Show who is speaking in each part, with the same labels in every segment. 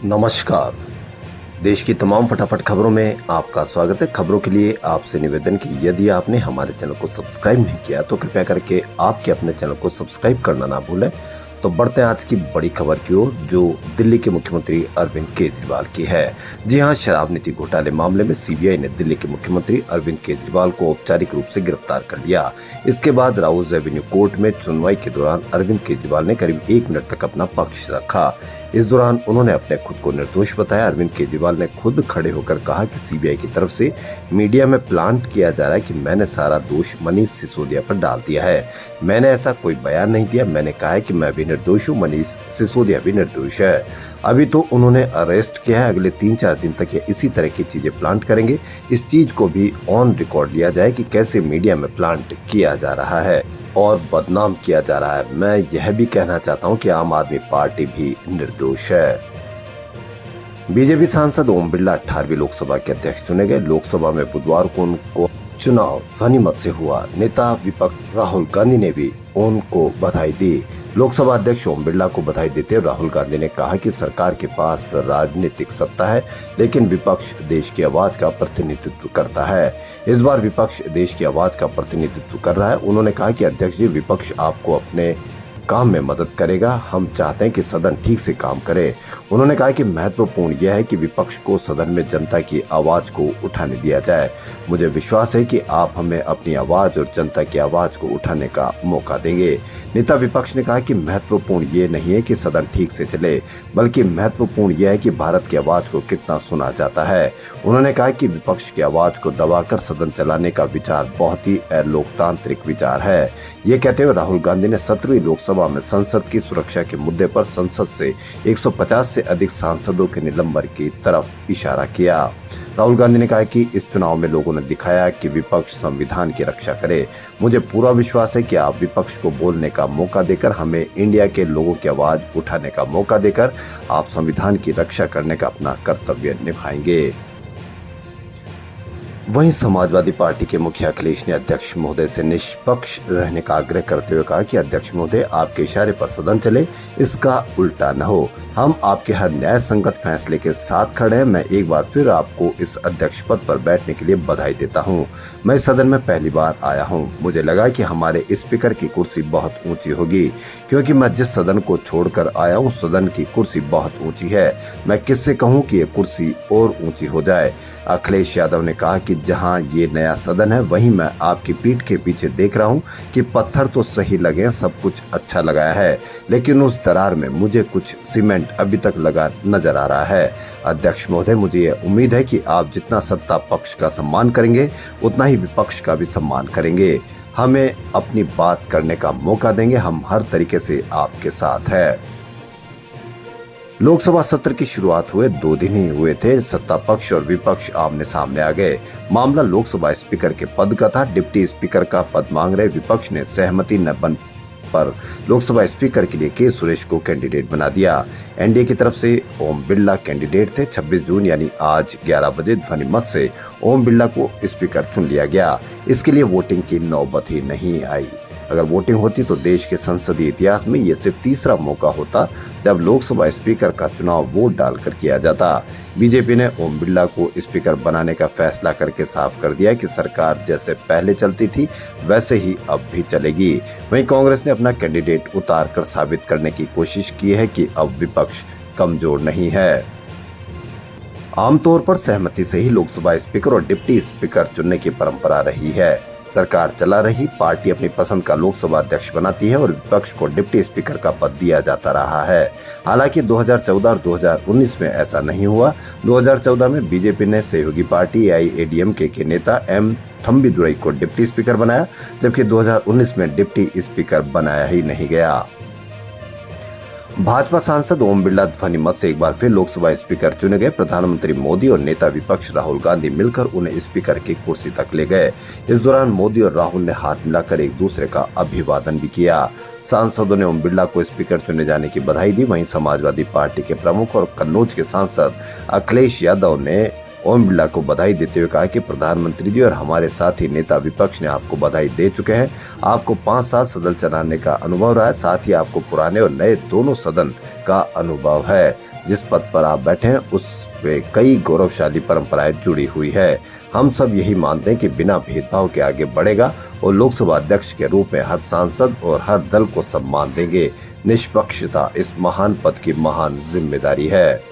Speaker 1: नमस्कार। देश की तमाम फटाफट खबरों में आपका स्वागत है। खबरों के लिए आपसे निवेदन कि यदि आपने हमारे चैनल को सब्सक्राइब नहीं किया तो कृपया करके आपके अपने चैनल को सब्सक्राइब करना ना भूलें। तो बढ़ते हैं आज की बड़ी खबर की ओर, जो दिल्ली के मुख्यमंत्री अरविंद केजरीवाल की है। जी हां, शराब नीति घोटाले मामले में सीबीआई ने दिल्ली के मुख्यमंत्री अरविंद केजरीवाल को औपचारिक रूप से गिरफ्तार कर लिया। इसके बाद राउज एवेन्यू कोर्ट में सुनवाई के दौरान अरविंद केजरीवाल ने करीब 1 मिनट तक अपना पक्ष रखा। इस दौरान उन्होंने अपने खुद को निर्दोष बताया। अरविंद केजरीवाल ने खुद खड़े होकर कहा कि सीबीआई की तरफ से मीडिया में प्लांट किया जा रहा है कि मैंने सारा दोष मनीष सिसोदिया पर डाल दिया है। मैंने ऐसा कोई बयान नहीं दिया। मैंने कहा है कि मैं भी निर्दोष हूँ, मनीष सिसोदिया भी निर्दोष है। अभी तो उन्होंने अरेस्ट किया है, अगले 3-4 दिन तक ये इसी तरह की चीजें प्लांट करेंगे। इस चीज को भी ऑन रिकॉर्ड लिया जाए कि कैसे मीडिया में प्लांट किया जा रहा है और बदनाम किया जा रहा है। मैं यह भी कहना चाहता हूं कि आम आदमी पार्टी भी निर्दोष है। बीजेपी सांसद ओम बिरला 18वीं लोकसभा के अध्यक्ष चुने गए। लोकसभा में बुधवार को उनको चुनाव ध्वनिमत से हुआ। नेता विपक्ष राहुल गांधी ने भी उनको बधाई दी। लोकसभा अध्यक्ष ओम बिरला को बधाई देते हुए राहुल गांधी ने कहा कि सरकार के पास राजनीतिक सत्ता है, लेकिन विपक्ष देश की आवाज का प्रतिनिधित्व करता है। इस बार विपक्ष देश की आवाज का प्रतिनिधित्व कर रहा है। उन्होंने कहा कि अध्यक्ष जी, विपक्ष आपको अपने काम में मदद करेगा। हम चाहते हैं कि सदन ठीक से काम करे। उन्होंने कहा कि महत्वपूर्ण यह है कि विपक्ष को सदन में जनता की आवाज को उठाने दिया जाए। मुझे विश्वास है कि आप हमें अपनी आवाज और जनता की आवाज को उठाने का मौका देंगे। नेता विपक्ष ने कहा कि महत्वपूर्ण ये नहीं है कि सदन ठीक से चले, बल्कि महत्वपूर्ण यह है कि भारत की आवाज को कितना सुना जाता है। उन्होंने कहा कि विपक्ष की आवाज को दबाकर सदन चलाने का विचार बहुत ही अलोकतांत्रिक विचार है। ये कहते हुए राहुल गांधी ने 17वीं लोकसभा में संसद की सुरक्षा के मुद्दे पर संसद से 150 से अधिक सांसदों के निलंबन की तरफ इशारा किया। राहुल गांधी ने कहा कि इस चुनाव में लोगों ने दिखाया कि विपक्ष संविधान की रक्षा करे। मुझे पूरा विश्वास है कि आप विपक्ष को बोलने का मौका देकर, हमें इंडिया के लोगों की आवाज उठाने का मौका देकर आप संविधान की रक्षा करने का अपना कर्तव्य निभाएंगे। वहीं समाजवादी पार्टी के मुखिया अखिलेश ने अध्यक्ष महोदय से निष्पक्ष रहने का आग्रह करते हुए कहा कि अध्यक्ष महोदय, आपके इशारे पर सदन चले, इसका उल्टा न हो। हम आपके हर न्याय संगत फैसले के साथ खड़े हैं। मैं एक बार फिर आपको इस अध्यक्ष पद पर बैठने के लिए बधाई देता हूं। मैं सदन में पहली बार आया हूं। मुझे लगा कि हमारे स्पीकर की कुर्सी बहुत ऊंची होगी, क्योंकि मैं जिस सदन को छोड़कर आया हूं, सदन की कुर्सी बहुत ऊंची है। मैं किससे कहूं कि ये कुर्सी और ऊंची हो जाए। अखिलेश यादव ने कहा कि जहां ये नया सदन है, वहीं मैं आपकी पीठ के पीछे देख रहा हूं कि पत्थर तो सही लगे, सब कुछ अच्छा लगाया है, लेकिन उस दरार में मुझे कुछ सीमेंट अभी तक लगा नजर आ रहा है। अध्यक्ष महोदय, मुझे ये उम्मीद है कि आप जितना सत्ता पक्ष का सम्मान करेंगे, उतना ही विपक्ष का भी सम्मान करेंगे। हमें अपनी बात करने का मौका देंगे। हम हर तरीके से आपके साथ हैं। लोकसभा सत्र की शुरुआत हुए 2 दिन ही हुए थे, सत्ता पक्ष और विपक्ष आमने सामने आ गए। मामला लोकसभा स्पीकर के पद का था। डिप्टी स्पीकर का पद मांग रहे विपक्ष ने सहमति न बन पर लोकसभा स्पीकर के लिए के सुरेश को कैंडिडेट बना दिया। एनडीए की तरफ से ओम बिरला कैंडिडेट थे। 26 जून यानी आज 11 बजे ध्वनिमत से ओम बिरला को स्पीकर चुन लिया गया। इसके लिए वोटिंग की नौबत ही नहीं आई। अगर वोटिंग होती तो देश के संसदीय इतिहास में ये सिर्फ तीसरा मौका होता जब लोकसभा स्पीकर का चुनाव वोट डालकर किया जाता। बीजेपी ने ओम बिरला को स्पीकर बनाने का फैसला करके साफ कर दिया कि सरकार जैसे पहले चलती थी वैसे ही अब भी चलेगी। वहीं कांग्रेस ने अपना कैंडिडेट उतार कर साबित करने की कोशिश की है कि अब विपक्ष कमजोर नहीं है। आमतौर पर सहमति से ही लोकसभा स्पीकर और डिप्टी स्पीकर चुनने की परंपरा रही है। सरकार चला रही पार्टी अपनी पसंद का लोकसभा अध्यक्ष बनाती है और विपक्ष को डिप्टी स्पीकर का पद दिया जाता रहा है। हालांकि 2014 और 2019 में ऐसा नहीं हुआ। 2014 में बीजेपी ने सहयोगी पार्टी एआईएडीएमके के नेता एम थम्बीदुरई को डिप्टी स्पीकर बनाया, जबकि 2019 में डिप्टी स्पीकर बनाया ही नहीं गया। भाजपा सांसद ओम बिरला ध्वनिमत से एक बार फिर लोकसभा स्पीकर चुने गए। प्रधानमंत्री मोदी और नेता विपक्ष राहुल गांधी मिलकर उन्हें स्पीकर की कुर्सी तक ले गए। इस दौरान मोदी और राहुल ने हाथ मिलाकर एक दूसरे का अभिवादन भी किया। सांसदों ने ओम बिरला को स्पीकर चुने जाने की बधाई दी। वहीं समाजवादी पार्टी के प्रमुख और कन्नौज के सांसद अखिलेश यादव ने ओम बिरला को बधाई देते हुए कहा कि प्रधानमंत्री जी और हमारे साथी नेता विपक्ष ने आपको बधाई दे चुके हैं। आपको 5 साल सदन चलाने का अनुभव रहा है, साथ ही आपको पुराने और नए दोनों सदन का अनुभव है। जिस पद पर आप बैठे हैं उस पे कई गौरवशाली परंपराएं जुड़ी हुई है। हम सब यही मानते हैं कि बिना भेदभाव के आगे बढ़ेगा और लोकसभा अध्यक्ष के रूप में हर सांसद और हर दल को सम्मान देंगे। निष्पक्षता इस महान पद की महान जिम्मेदारी है।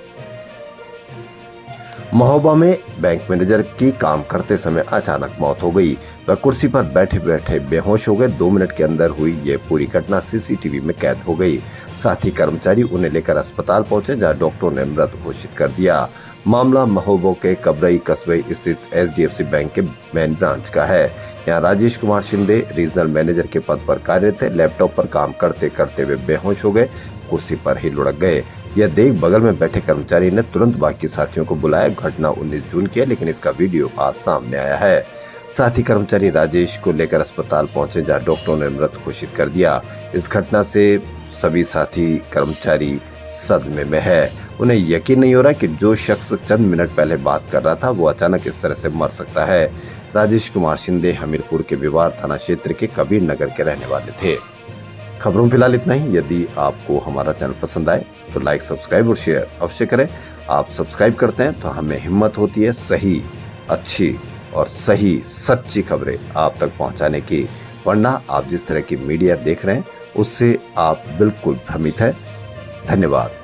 Speaker 1: महोबा में बैंक मैनेजर की काम करते समय अचानक मौत हो गई। वह कुर्सी पर बैठे बैठे बेहोश हो गए। 2 मिनट के अंदर हुई ये पूरी घटना सीसीटीवी में कैद हो गई। साथ ही कर्मचारी उन्हें लेकर अस्पताल पहुंचे, जहां डॉक्टरों ने मृत घोषित कर दिया। मामला महोबा के कबरई कस्बे स्थित एचडीएफसी बैंक के मेन ब्रांच का है। यहाँ राजेश कुमार शिंदे रीजनल मैनेजर के पद पर कार्यरत थे। लैपटॉप पर काम करते करते वे बेहोश हो गए, कुर्सी पर ही लुढ़क गए। यह देख बगल में बैठे कर्मचारी ने तुरंत बाकी साथियों को बुलाया। घटना 19 जून की है, लेकिन इसका वीडियो आज सामने आया है। साथ ही कर्मचारी राजेश को लेकर अस्पताल पहुंचे, जहां डॉक्टरों ने मृत घोषित कर दिया। इस घटना से सभी साथी कर्मचारी सदमे में है। उन्हें यकीन नहीं हो रहा कि जो शख्स चंद मिनट पहले बात कर रहा था वो अचानक इस तरह से मर सकता है। राजेश कुमार शिंदे हमीरपुर के विवार थाना क्षेत्र के कबीर नगर के रहने वाले थे। खबरों फिलहाल इतना ही। यदि आपको हमारा चैनल पसंद आए तो लाइक, सब्सक्राइब और शेयर अवश्य करें। आप सब्सक्राइब करते हैं तो हमें हिम्मत होती है सही, अच्छी और सही सच्ची खबरें आप तक पहुंचाने की। वरना आप जिस तरह की मीडिया देख रहे हैं उससे आप बिल्कुल भ्रमित हैं। धन्यवाद।